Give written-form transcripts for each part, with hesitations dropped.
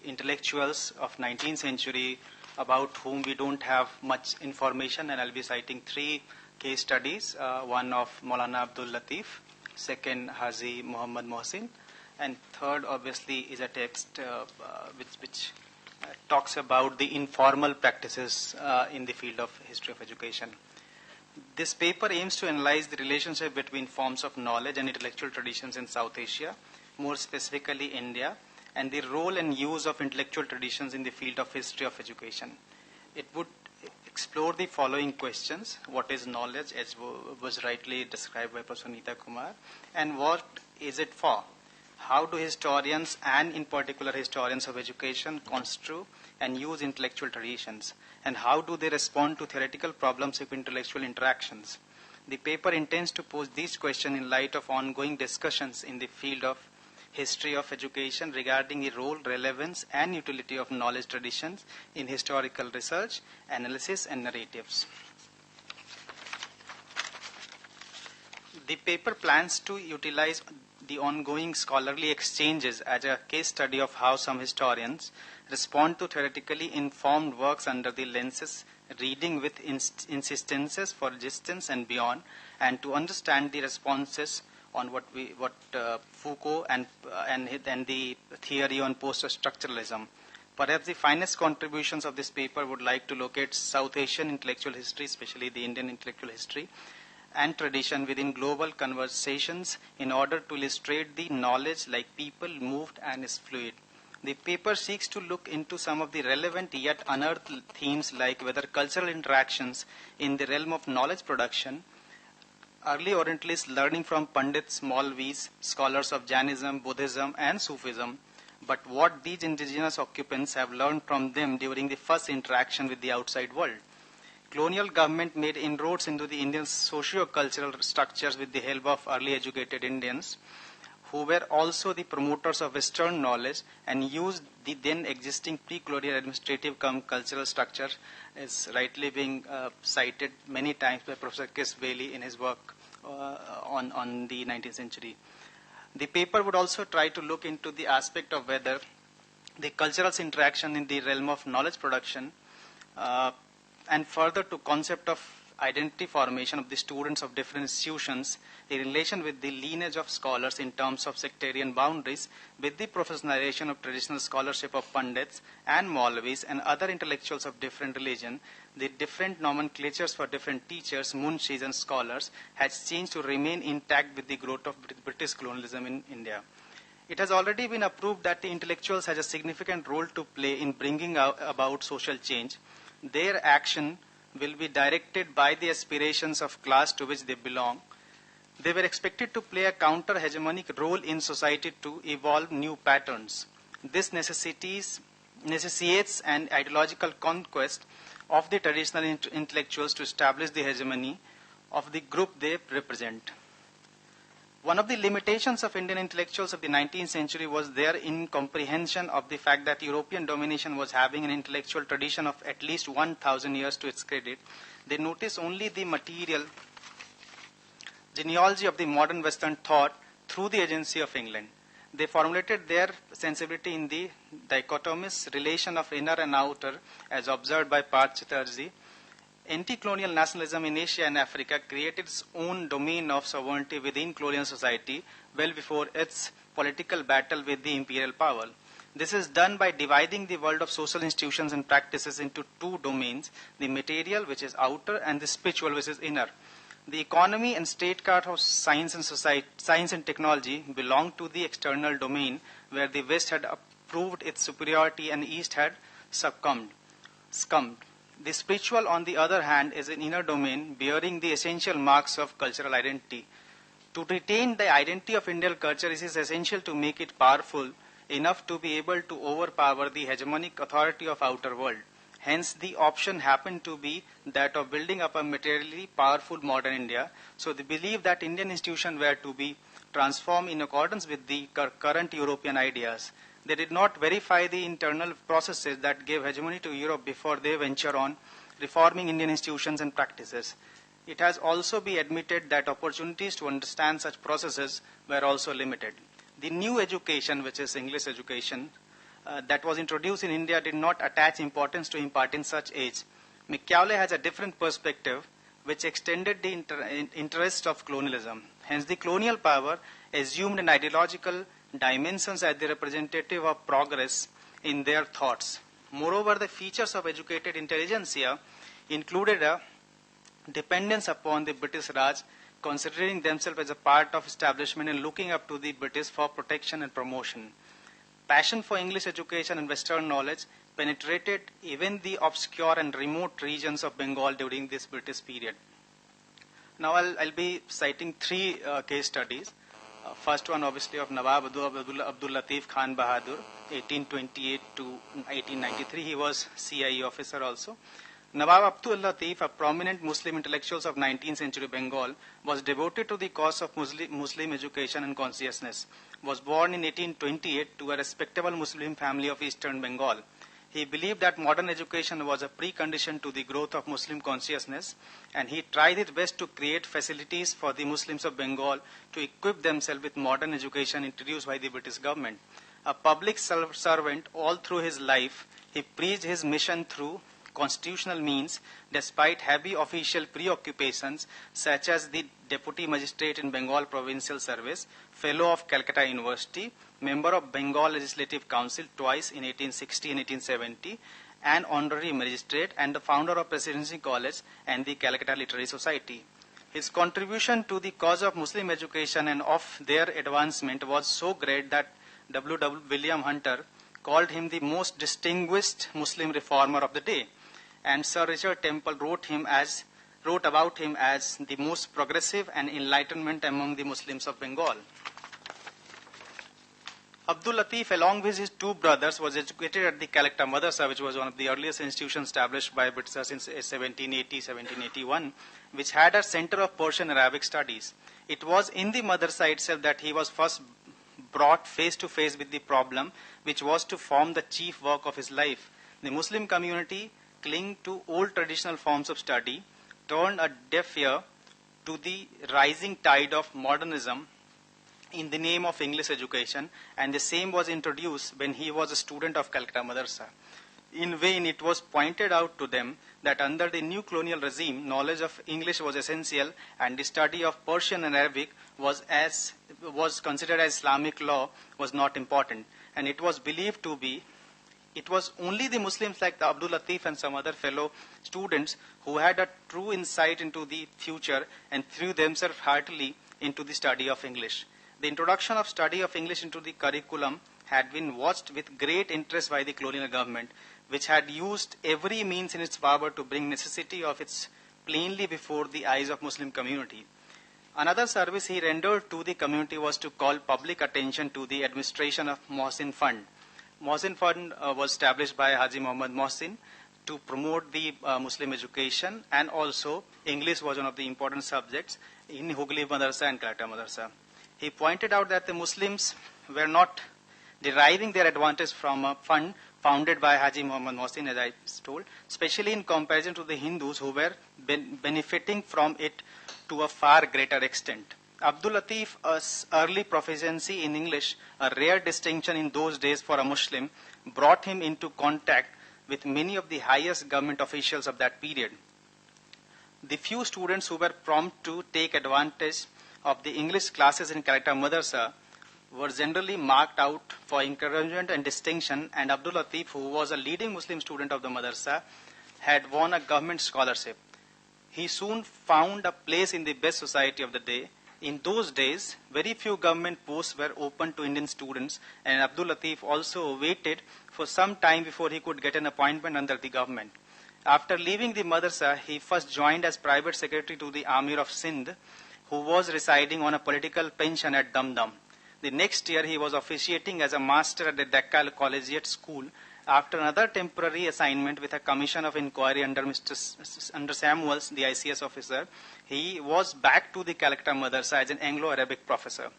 intellectuals of 19th century about whom we don't have much information, and I'll be citing 3 case studies, one of Maulana Abdul Latif, second Haji Muhammad Mohsin, and third obviously is a text which talks about the informal practices in the field of history of education. This paper aims to analyze the relationship between forms of knowledge and intellectual traditions in South Asia, more specifically India, and the role and use of intellectual traditions in the field of history of education. It would explore the following questions: what is knowledge, as was rightly described by Professor Neeta Kumar, and what is it for? How do historians, and in particular historians of education, construe and use intellectual traditions? And how do they respond to theoretical problems of intellectual interactions? The paper intends to pose these questions in light of ongoing discussions in the field of history of education regarding the role, relevance, and utility of knowledge traditions in historical research, analysis, and narratives. The paper plans to utilize the ongoing scholarly exchanges as a case study of how some historians respond to theoretically informed works under the lenses reading with insistences for distance and beyond, and to understand the responses on what Foucault and the theory on post-structuralism. Perhaps the finest contributions of this paper would like to locate South Asian intellectual history, especially the Indian intellectual history, and tradition within global conversations in order to illustrate the knowledge like people, moved, and is fluid. The paper seeks to look into some of the relevant yet unearthed themes like whether cultural interactions in the realm of knowledge production, early Orientalists learning from Pandits, Maulvis, scholars of Jainism, Buddhism, and Sufism, but what these indigenous occupants have learned from them during the first interaction with the outside world. Colonial government made inroads into the Indian socio-cultural structures with the help of early educated Indians, who were also the promoters of Western knowledge and used the then existing pre-colonial administrative cultural structure, as rightly being cited many times by Professor Chris Bailey in his work on the 19th century. The paper would also try to look into the aspect of whether the cultural interaction in the realm of knowledge production and further to concept of identity formation of the students of different institutions, the relation with the lineage of scholars in terms of sectarian boundaries, with the professionalization of traditional scholarship of Pandits and Maulvis and other intellectuals of different religion, the different nomenclatures for different teachers, munshis, and scholars has changed to remain intact with the growth of British colonialism in India. It has already been approved that the intellectuals has a significant role to play in bringing about social change. Their action will be directed by the aspirations of class to which they belong. They were expected to play a counter-hegemonic role in society to evolve new patterns. This necessitates an ideological conquest of the traditional intellectuals to establish the hegemony of the group they represent. One of the limitations of Indian intellectuals of the 19th century was their incomprehension of the fact that European domination was having an intellectual tradition of at least 1,000 years to its credit. They noticed only the material genealogy of the modern Western thought through the agency of England. They formulated their sensibility in the dichotomous relation of inner and outer as observed by Parth Chatterjee. Anti-colonial nationalism in Asia and Africa created its own domain of sovereignty within colonial society well before its political battle with the imperial power. This is done by dividing the world of social institutions and practices into 2 domains, the material, which is outer, and the spiritual, which is inner. The economy and statecraft of science and technology belonged to the external domain, where the West had proved its superiority and the East had succumbed. The spiritual, on the other hand, is an inner domain bearing the essential marks of cultural identity. To retain the identity of Indian culture, it is essential to make it powerful enough to be able to overpower the hegemonic authority of outer world. Hence, the option happened to be that of building up a materially powerful modern India. So they believed that Indian institutions were to be transformed in accordance with the current European ideas. They did not verify the internal processes that gave hegemony to Europe before they venture on reforming Indian institutions and practices. It has also been admitted that opportunities to understand such processes were also limited. The new education, which is English education, that was introduced in India did not attach importance to imparting such age. Macaulay has a different perspective which extended the interest of colonialism. Hence, the colonial power assumed an ideological dimensions as the representative of progress in their thoughts. Moreover, the features of educated intelligentsia included a dependence upon the British Raj, considering themselves as a part of establishment and looking up to the British for protection and promotion. Passion for English education and Western knowledge penetrated even the obscure and remote regions of Bengal during this British period. Now I'll be citing three case studies. First one obviously of Nawab Abdul Latif Khan Bahadur, 1828 to 1893. He was CIE officer also. Nawab Abdul Latif, a prominent Muslim intellectual of 19th century Bengal, was devoted to the cause of Muslim education and consciousness. Was born in 1828 to a respectable Muslim family of eastern Bengal. He believed that modern education was a precondition to the growth of Muslim consciousness, and he tried his best to create facilities for the Muslims of Bengal to equip themselves with modern education introduced by the British government. A public servant all through his life, he preached his mission through constitutional means despite heavy official preoccupations such as the Deputy Magistrate in Bengal Provincial Service, Fellow of Calcutta University, member of Bengal Legislative Council twice in 1860 and 1870, an honorary magistrate and the founder of Presidency College and the Calcutta Literary Society. His contribution to the cause of Muslim education and of their advancement was so great that W. William Hunter called him the most distinguished Muslim reformer of the day, and Sir Richard Temple wrote about him as the most progressive and enlightenment among the Muslims of Bengal. Abdul Latif, along with his two brothers, was educated at the Calcutta Madrasa, which was one of the earliest institutions established by Britishers in 1780-1781, which had a center of Persian Arabic studies. It was in the Madrasa itself that he was first brought face to face with the problem, which was to form the chief work of his life. The Muslim community, clinging to old traditional forms of study, turned a deaf ear to the rising tide of modernism in the name of English education, and the same was introduced when he was a student of Calcutta Madrasa. In vain, it was pointed out to them that under the new colonial regime, knowledge of English was essential, and the study of Persian and Arabic was considered as Islamic law was not important, and it was believed to be. It was only the Muslims like the Abdul Latif and some other fellow students who had a true insight into the future and threw themselves heartily into the study of English. The introduction of study of English into the curriculum had been watched with great interest by the colonial government, which had used every means in its power to bring necessity of its plainly before the eyes of Muslim community. Another service he rendered to the community was to call public attention to the administration of Mohsin Fund. Mohsin Fund was established by Haji Muhammad Mohsin to promote the Muslim education, and also English was one of the important subjects in Hooghly Madrasa and Calcutta Madrasa. He pointed out that the Muslims were not deriving their advantage from a fund founded by Haji Muhammad Mohsin, as I told, especially in comparison to the Hindus who were benefiting from it to a far greater extent. Abdul Latif's early proficiency in English, a rare distinction in those days for a Muslim, brought him into contact with many of the highest government officials of that period. The few students who were prompt to take advantage of the English classes in Calcutta Madrasa were generally marked out for encouragement and distinction, and Abdul Latif, who was a leading Muslim student of the Madrasa, had won a government scholarship. He soon found a place in the best society of the day. In those days, very few government posts were open to Indian students, and Abdul Latif also waited for some time before he could get an appointment under the government. After leaving the Madrasa, he first joined as private secretary to the Amir of Sindh, who was residing on a political pension at Dum. The next year, he was officiating as a master at the Decca Collegiate School. After another temporary assignment with a commission of inquiry under Samuels, the ICS officer, he was back to the Calcutta Madrasa as an Anglo-Arabic professor.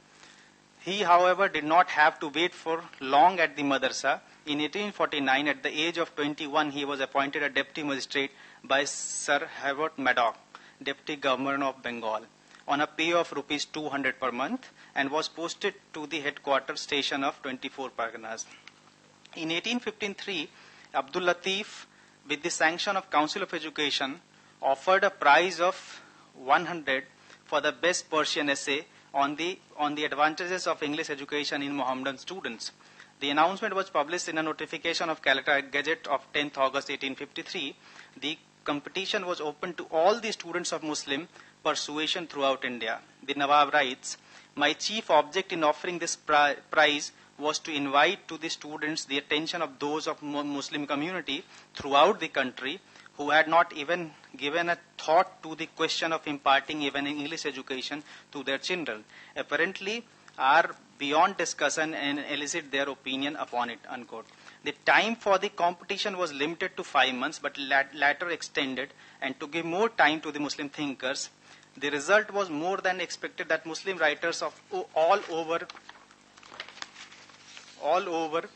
He, however, did not have to wait for long at the Madrasa. In 1849, at the age of 21, he was appointed a deputy magistrate by Sir Herbert Maddock, deputy governor of Bengal, on a pay of rupees 200 per month, and was posted to the headquarters station of 24 Parganas. In 1853, Abdul Latif, with the sanction of Council of Education, offered a prize of 100 for the best Persian essay on the advantages of English education in Mohammedan students. The announcement was published in a notification of Calcutta Gazette of 10th August 1853. The competition was open to all the students of Muslim persuasion throughout India. The Nawab writes, "My chief object in offering this prize was to invite to the students the attention of those of Muslim community throughout the country who had not even given a thought to the question of imparting even English education to their children, apparently are beyond discussion and elicit their opinion upon it," unquote. The time for the competition was limited to 5 months, but later extended, and to give more time to the Muslim thinkers. The result was more than expected, that Muslim writers of all over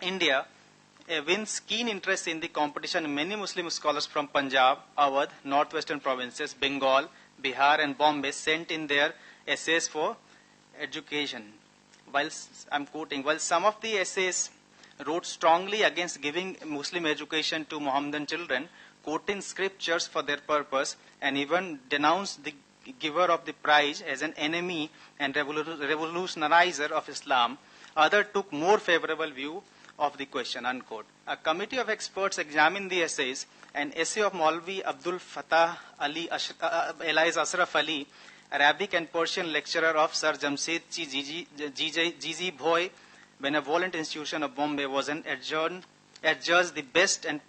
India evinced keen interest in the competition. Many Muslim scholars from Punjab, Awadh, northwestern provinces, Bengal, Bihar, and Bombay sent in their essays for education. While some of the essays wrote strongly against giving Muslim education to Mohammedan children, quoting scriptures for their purpose, and even denounced the giver of the prize as an enemy and revolutionizer of Islam, others took more favorable view of the question, unquote. A committee of experts examined the essays. An essay of Maulvi Abdul Fattah Elias Ashraf Ali, Arabic and Persian lecturer of Sir Jamshed Jizi Bhoi, Benevolent Institution of Bombay, was adjudged the best, and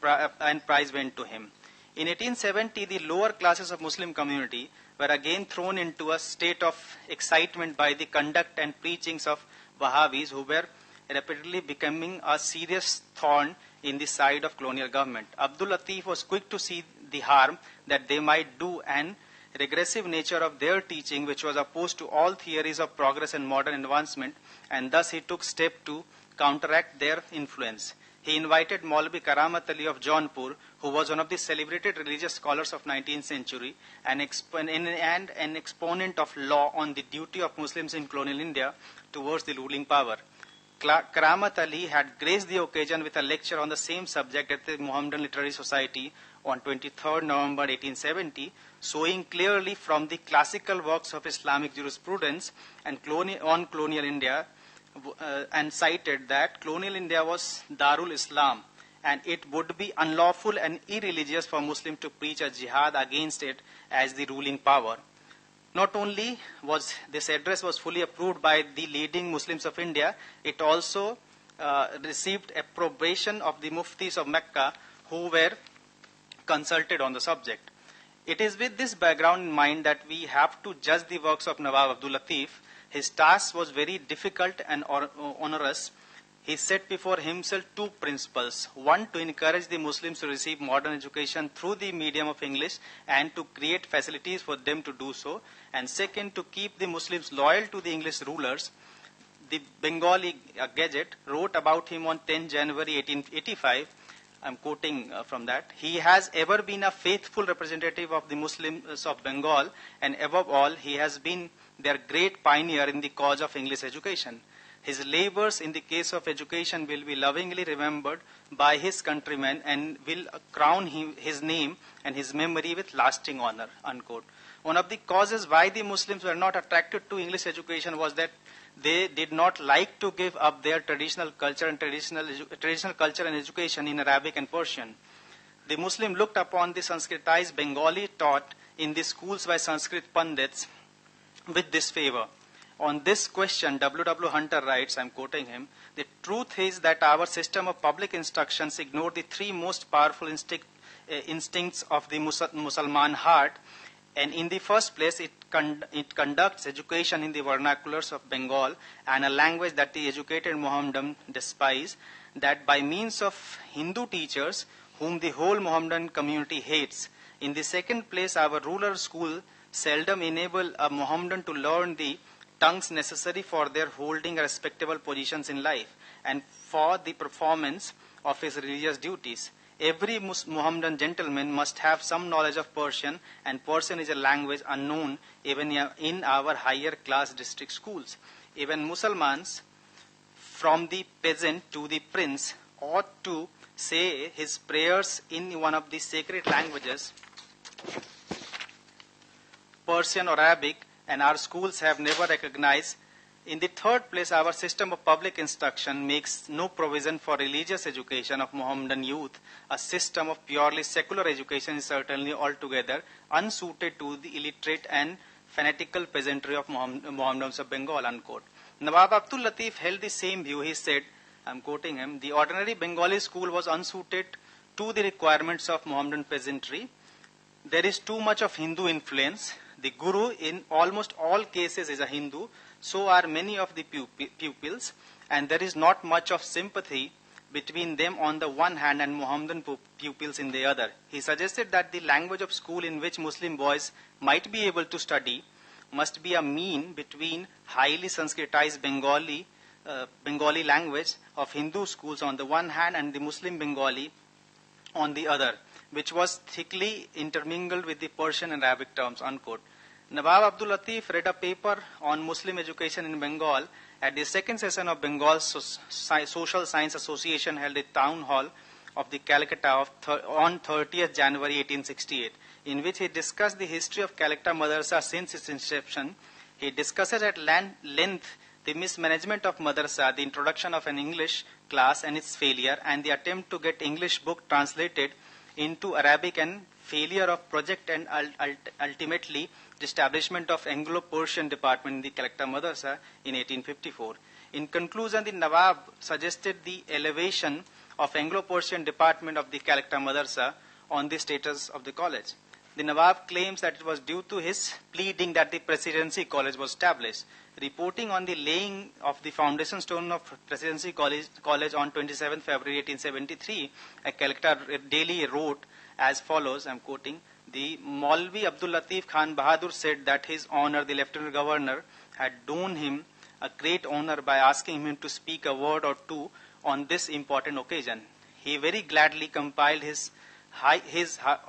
prize went to him. In 1870, the lower classes of Muslim community were again thrown into a state of excitement by the conduct and preachings of Wahhabis, who were rapidly becoming a serious thorn in the side of colonial government. Abdul Latif was quick to see the harm that they might do and regressive nature of their teaching, which was opposed to all theories of progress and modern advancement, and thus he took steps to counteract their influence. He invited Maulvi Karamat Ali of Jaunpur, who was one of the celebrated religious scholars of 19th century and an exponent of law on the duty of Muslims in colonial India towards the ruling power. Karamat Ali had graced the occasion with a lecture on the same subject at the Mohammedan Literary Society on 23rd November 1870, showing clearly from the classical works of Islamic jurisprudence and on colonial India, and cited that colonial India was Darul Islam, and it would be unlawful and irreligious for Muslims to preach a jihad against it as the ruling power. Not only was this address was fully approved by the leading Muslims of India, it also received approbation of the muftis of Mecca, who were consulted on the subject. It is with this background in mind that we have to judge the works of Nawab Abdul Latif. His task was very difficult and onerous. He set before himself two principles. One, to encourage the Muslims to receive modern education through the medium of English and to create facilities for them to do so. And second, to keep the Muslims loyal to the English rulers. The Bengali Gazette wrote about him on 10 January 1885. I'm quoting from that. "He has ever been a faithful representative of the Muslims of Bengal, and above all, he has been their great pioneer in the cause of English education. His labors in the case of education will be lovingly remembered by his countrymen and will crown his name and his memory with lasting honor," unquote. One of the causes why the Muslims were not attracted to English education was that they did not like to give up their traditional culture and education in Arabic and Persian. The Muslim looked upon the Sanskritized Bengali taught in the schools by Sanskrit Pandits with disfavor. On this question, W. Hunter writes, I'm quoting him, "The truth is that our system of public instructions ignored the three most powerful instincts of the Mussalman heart. And in the first place, it conducts education in the vernaculars of Bengal and a language that the educated Mohammedan despise, that by means of Hindu teachers, whom the whole Mohammedan community hates. In the second place, our rural school seldom enable a Mohammedan to learn the tongues necessary for their holding respectable positions in life and for the performance of his religious duties. Every Mohammedan gentleman must have some knowledge of Persian, and Persian is a language unknown even in our higher class district schools. Even Mussalmans from the peasant to the prince ought to say his prayers in one of the sacred languages, Persian or Arabic, and our schools have never recognized. In the third place, our system of public instruction makes no provision for religious education of Mohammedan youth. A system of purely secular education is certainly altogether unsuited to the illiterate and fanatical peasantry of Mohammedans of Bengal, unquote. Nawab Abdul Latif held the same view. He said, I'm quoting him, the ordinary Bengali school was unsuited to the requirements of Mohammedan peasantry. There is too much of Hindu influence. The guru in almost all cases is a Hindu. So are many of the pupils, and there is not much of sympathy between them on the one hand and Mohammedan pupils in the other. He suggested that the language of school in which Muslim boys might be able to study must be a mean between highly Sanskritized Bengali language of Hindu schools on the one hand and the Muslim Bengali on the other, which was thickly intermingled with the Persian and Arabic terms, unquote. Nawab Abdul Latif read a paper on Muslim education in Bengal at the second session of Bengal's Social Science Association held at Town Hall of the Calcutta on 30th January 1868, in which he discussed the history of Calcutta Madrasa since its inception. He discusses at length the mismanagement of Madrasa, the introduction of an English class and its failure, and the attempt to get English book translated into Arabic and failure of project and ultimately the establishment of Anglo-Persian department in the Calcutta Madrasa in 1854. In conclusion, the Nawab suggested the elevation of Anglo-Persian department of the Calcutta Madrasa on the status of the college. The Nawab claims that it was due to his pleading that the Presidency College was established. Reporting on the laying of the foundation stone of Presidency College on 27 February 1873, a Calcutta daily wrote as follows, I'm quoting, the Maulvi Abdul Latif Khan Bahadur said that His Honor, the Lieutenant Governor, had done him a great honor by asking him to speak a word or two on this important occasion. He very gladly compiled his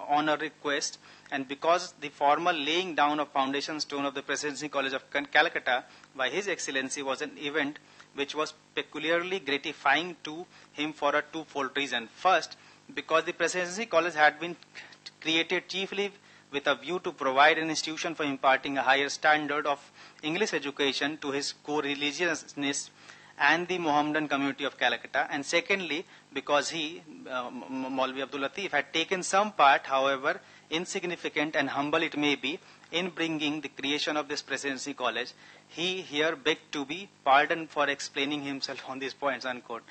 honor request, and because the formal laying down of foundation stone of the Presidency College of Calcutta by His Excellency was an event which was peculiarly gratifying to him for a twofold reason. First, because the Presidency College had been created chiefly with a view to provide an institution for imparting a higher standard of English education to his co-religionists and the Mohammedan community of Calcutta, and secondly, because he, Maulvi Abdul Latif, had taken some part, however insignificant and humble it may be, in bringing the creation of this Presidency College. He here begged to be pardoned for explaining himself on these points, unquote.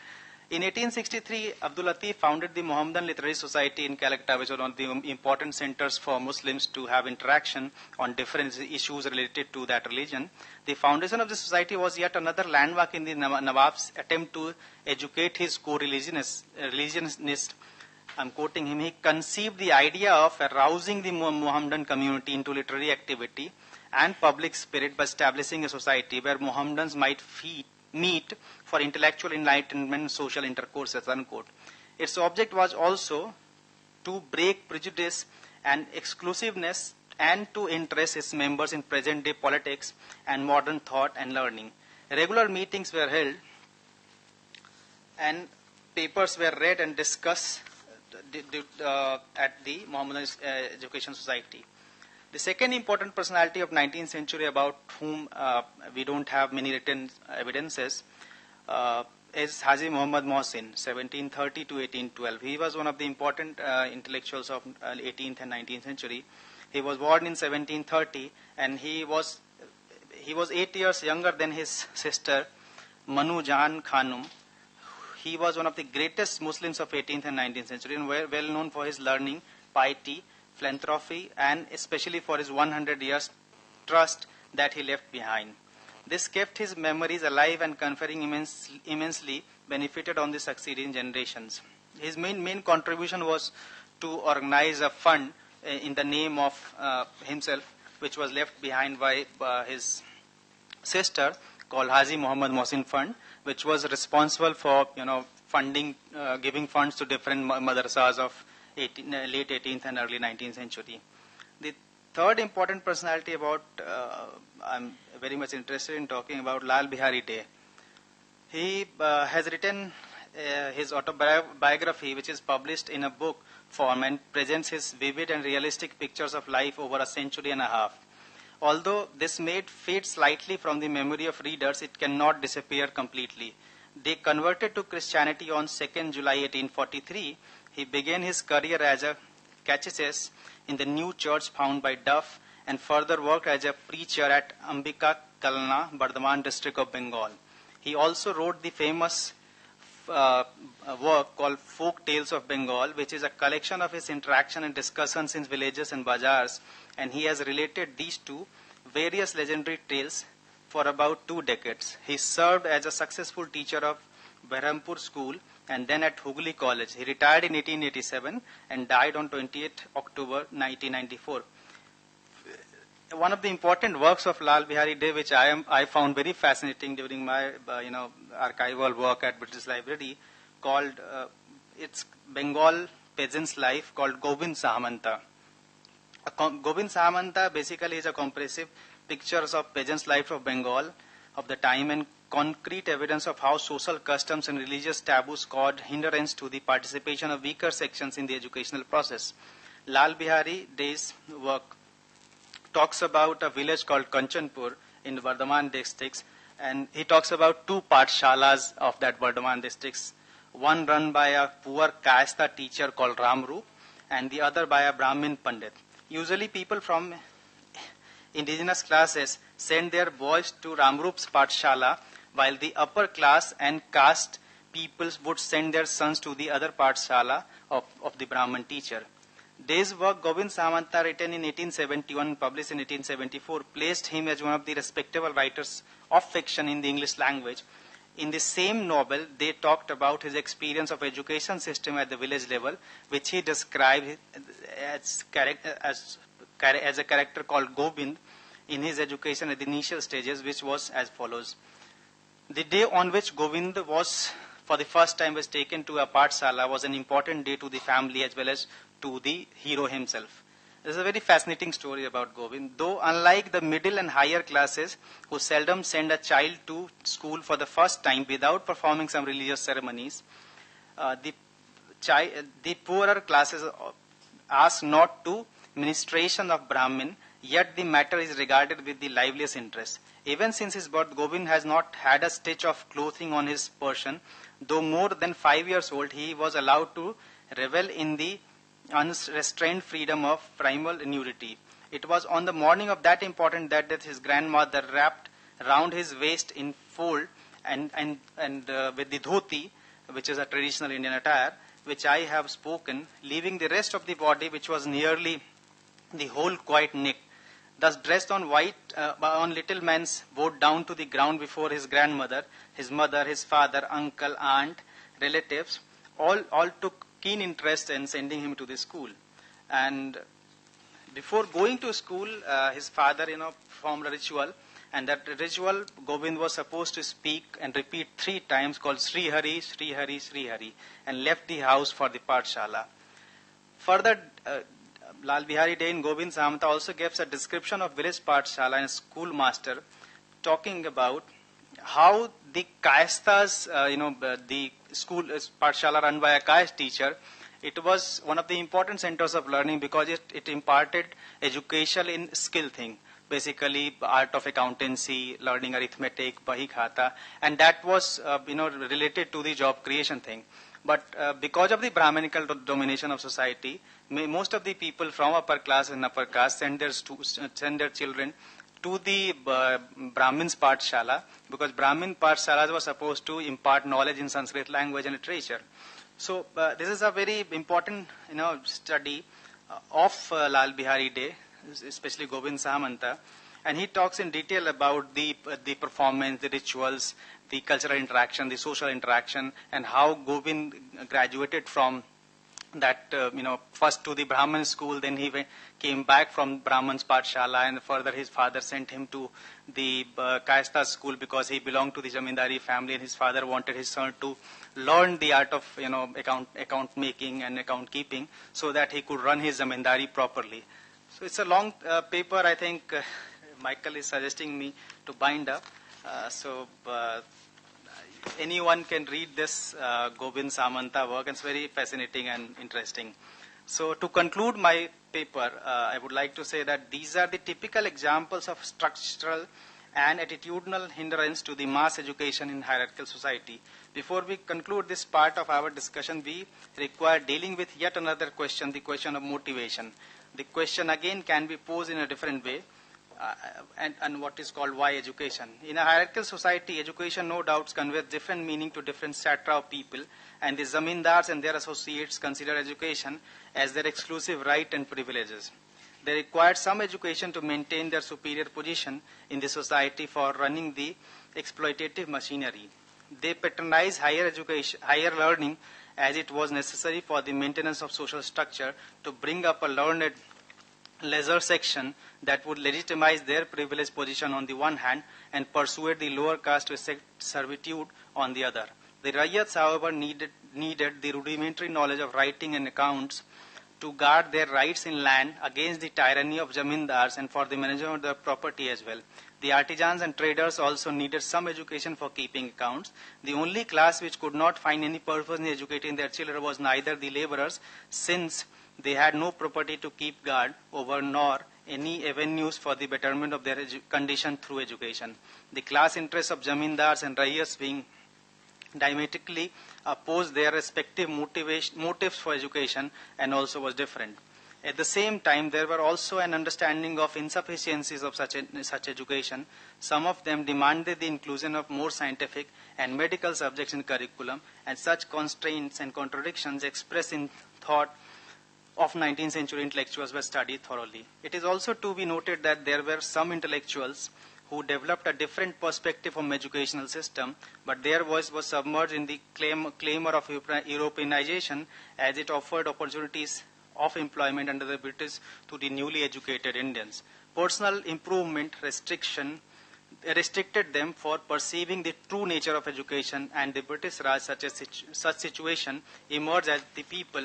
In 1863, Abdul Latif founded the Mohammedan Literary Society in Calcutta, which was one of the important centers for Muslims to have interaction on different issues related to that religion. The foundation of the society was yet another landmark in the Nawab's attempt to educate his co-religionists. I'm quoting him, he conceived the idea of arousing the Mohammedan community into literary activity and public spirit by establishing a society where Mohammedans might meet for intellectual enlightenment and social intercourses, unquote. Its object was also to break prejudice and exclusiveness and to interest its members in present-day politics and modern thought and learning. Regular meetings were held and papers were read and discussed at the Mohammedan Education Society. The second important personality of 19th century about whom we don't have many written evidences is Haji Muhammad Mohsin, 1730 to 1812. He was one of the important intellectuals of 18th and 19th century. He was born in 1730 and he was 8 years younger than his sister Manu Jahan Khanum. He was one of the greatest Muslims of 18th and 19th century and well known for his learning, piety, philanthropy, and especially for his 100 years trust that he left behind. This kept his memories alive and conferring immensely benefited on the succeeding generations. His main contribution was to organize a fund in the name of himself, which was left behind by his sister, called Haji Muhammad Mohsin Fund, which was responsible for funding, giving funds to different madrasas of late 18th and early 19th century. The third important personality about I'm very much interested in talking about Lal Bihari Dey. He has written his autobiography, which is published in a book form and presents his vivid and realistic pictures of life over a century and a half. Although this may fade slightly from the memory of readers, it cannot disappear completely. They converted to Christianity on 2nd July 1843. He began his career as a catechist in the new church found by Duff and further worked as a preacher at Ambika Kalna, Bardhaman district of Bengal. He also wrote the famous work called Folk Tales of Bengal, which is a collection of his interaction and discussions in villages and bazaars, and he has related these to various legendary tales for about 2 decades. He served as a successful teacher of Berhampur School and then at Hooghly College. He retired in 1887 and died on 28 October 1994. One of the important works of Lal Bihari Dey, which I found very fascinating during my archival work at British Library, called it's Bengal peasant's life, called Gobind Sahamanta. Gobind Sahamanta basically is a comprehensive pictures of peasants' life of Bengal of the time and concrete evidence of how social customs and religious taboos caused hindrance to the participation of weaker sections in the educational process. Lal Bihari Dey's work talks about a village called Kanchanpur in the Bardhaman districts, and he talks about 2 pathshalas of that Bardhaman districts, one run by a poor Kayastha teacher called Ramrup and the other by a Brahmin Pandit. Usually people from indigenous classes send their boys to Ramrup's pathshala, while the upper class and caste peoples would send their sons to the other pathshala of the Brahmin teacher. Dey's work, Gobind Sahamanta, written in 1871, published in 1874, placed him as one of the respectable writers of fiction in the English language. In the same novel, they talked about his experience of education system at the village level, which he described as a character called Gobind in his education at the initial stages, which was as follows. The day on which Gobind was for the first time was taken to a pathshala was an important day to the family as well as to the hero himself. This is a very fascinating story about Gobind. Though unlike the middle and higher classes who seldom send a child to school for the first time without performing some religious ceremonies, the poorer classes ask not to ministration of Brahmin, yet the matter is regarded with the liveliest interest. Even since his birth, Gobind has not had a stitch of clothing on his person. Though more than 5 years old, he was allowed to revel in the unrestrained freedom of primal nudity. It was on the morning of that important day that his grandmother wrapped round his waist in fold and with the dhoti, which is a traditional Indian attire, which I have spoken, leaving the rest of the body, which was nearly the whole quite neck. Thus dressed on white, on little man's bowed down to the ground before his grandmother, his mother, his father, uncle, aunt, relatives, all took keen interest in sending him to the school. And before going to school, his father, performed a ritual, and that ritual, Gobind was supposed to speak and repeat 3 times, called Sri Hari, Sri Hari, Sri Hari, and left the house for the pathshala. Further, Lal Bihari Dey in Gobind Sahamanta also gives a description of village pathshala and schoolmaster, talking about how the Kayasthas, the school pathshala run by a Kayast teacher, it was one of the important centers of learning because it imparted education in skill thing, basically art of accountancy, learning arithmetic, bahi khata, and that was related to the job creation thing. But because of the Brahminical domination of society, most of the people from upper class and upper caste send their children to the Brahmin's pathshala, because Brahmin pathshalas were supposed to impart knowledge in Sanskrit language and literature. So this is a very important study of Lal Bihari Dey, especially Gobind Sahamanta, and he talks in detail about the performance, the rituals, the cultural interaction, the social interaction, and how Gobind graduated from that, first to the Brahmin school, then he came back from Brahman's pathshala, and further his father sent him to the Kayastha school because he belonged to the Zamindari family, and his father wanted his son to learn the art of, account making and account keeping so that he could run his Zamindari properly. So it's a long paper, I think Michael is suggesting me to bind up. anyone can read this Gobind Samanta work. It's very fascinating and interesting. So to conclude my paper, I would like to say that these are the typical examples of structural and attitudinal hindrance to the mass education in hierarchical society. Before we conclude this part of our discussion, we require dealing with yet another question, the question of motivation. The question again can be posed in a different way, and what is called why education. In a hierarchical society, education no doubts conveys different meaning to different strata of people, and the zamindars and their associates consider education as their exclusive right and privileges. They require some education to maintain their superior position in the society for running the exploitative machinery. They patronize higher education, higher learning, as it was necessary for the maintenance of social structure to bring up a learned leisure section that would legitimize their privileged position on the one hand and persuade the lower caste to accept servitude on the other. The Rayats, however, needed the rudimentary knowledge of writing and accounts to guard their rights in land against the tyranny of zamindars and for the management of their property as well. The artisans and traders also needed some education for keeping accounts. The only class which could not find any purpose in educating their children was neither the laborers, since they had no property to keep guard over, nor any avenues for the betterment of their condition through education. The class interests of zamindars and rayas being diametrically opposed, their respective motives for education and also was different. At the same time, there were also an understanding of insufficiencies of such education. Some of them demanded the inclusion of more scientific and medical subjects in curriculum, and such constraints and contradictions expressed in thought of 19th century intellectuals were studied thoroughly. It is also to be noted that there were some intellectuals who developed a different perspective from educational system, but their voice was submerged in the clamor of Europeanization, as it offered opportunities of employment under the British to the newly educated Indians. Personal improvement restricted them for perceiving the true nature of education, and the British Raj, such situation emerged as the people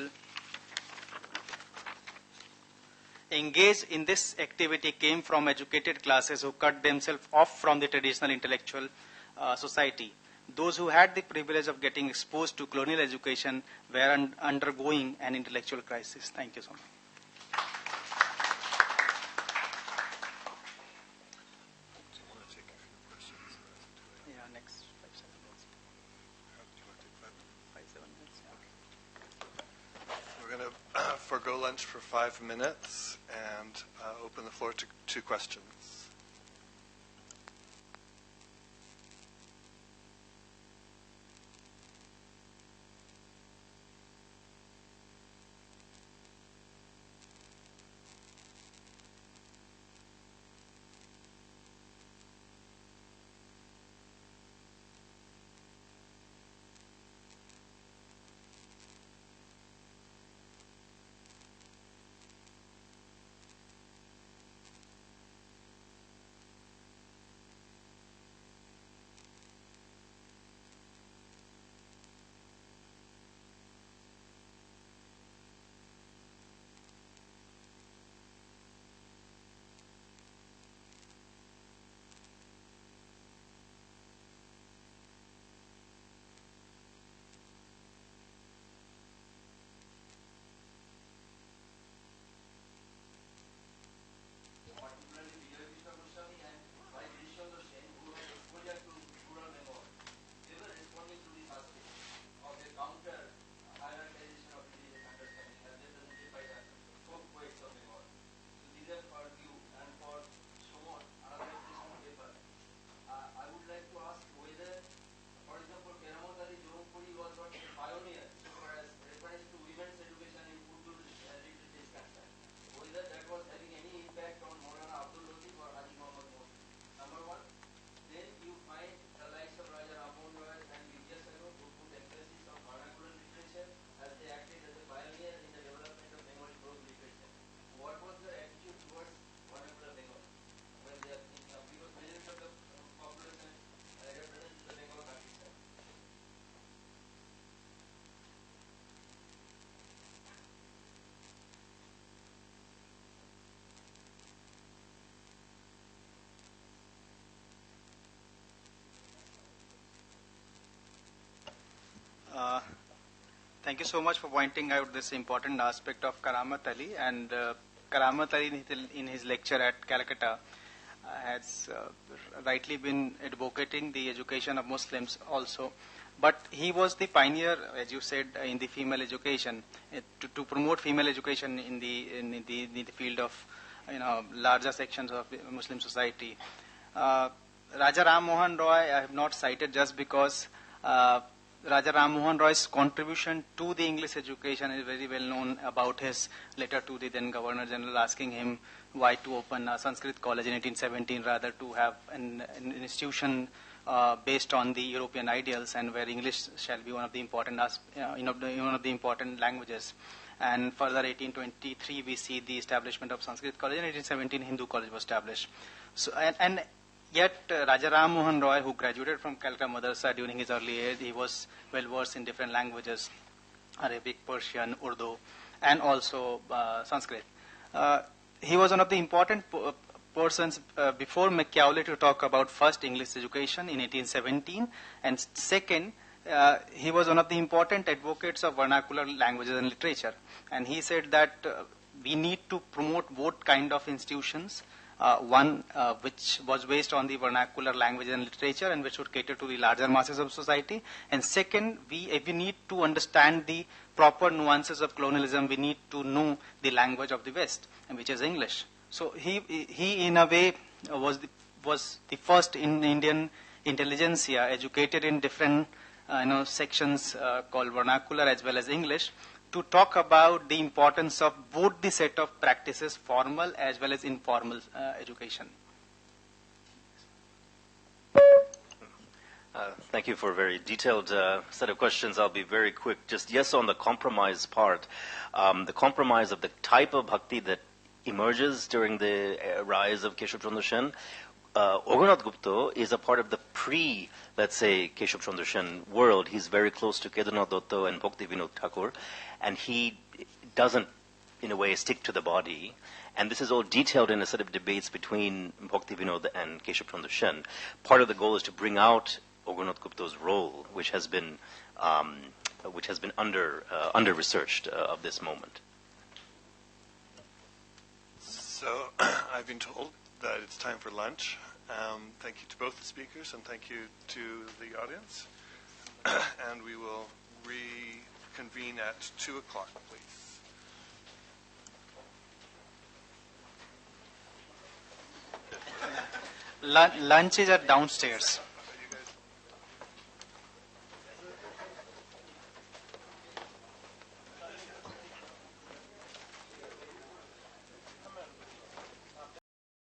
engaged in this activity came from educated classes who cut themselves off from the traditional intellectual society. Those who had the privilege of getting exposed to colonial education were undergoing an intellectual crisis. Thank you so much. Yeah, next 5-7 minutes. 5-7 minutes. Yeah. We're going to forego lunch for 5 minutes and open the floor to questions. Thank you so much for pointing out this important aspect of Karamat Ali. And Karamat Ali, in his lecture at Calcutta, has rightly been advocating the education of Muslims also. But he was the pioneer, as you said, in the female education, to promote female education in the field of larger sections of Muslim society. Raja Ram Mohan Roy I have not cited just because Raja Ram Mohan Roy's contribution to the English education is very well known, about his letter to the then Governor General asking him why to open a Sanskrit college in 1817 rather to have an institution based on the European ideals and where English shall be one of the important one of the important languages. And further, 1823 we see the establishment of Sanskrit college. In 1817 Hindu college was established. So and yet, Raja Ram Mohan Roy, who graduated from Calcutta Madrasa during his early age, he was well versed in different languages, Arabic, Persian, Urdu, and also Sanskrit. He was one of the important persons before Machiavelli to talk about first English education in 1817, and second, he was one of the important advocates of vernacular languages and literature. And he said that we need to promote both kind of institutions. One which was based on the vernacular language and literature and which would cater to the larger masses of society. And second, we need to understand the proper nuances of colonialism. We need to know the language of the West, which is English. So he in a way was the first in Indian intelligentsia educated in different sections called vernacular as well as English, to talk about the importance of both the set of practices, formal as well as informal education. Thank you for a very detailed set of questions. I'll be very quick. Just yes on the compromise part. The compromise of the type of bhakti that emerges during the rise of Keshav Chandra Sen. Oganath Gupta is a part of the let's say, Keshav Chandra Sen world. He's very close to Kedarnath Dutta and Bhakti Vinod Thakur, and he doesn't, in a way, stick to the body. And this is all detailed in a set of debates between Bhakti Vinod and Keshav Chandra Sen. Part of the goal is to bring out Oganath Gupta's role, which has been under researched of this moment. So I've been told that it's time for lunch. Thank you to both the speakers and thank you to the audience. And we will reconvene at 2 o'clock, please. Lunch is at downstairs.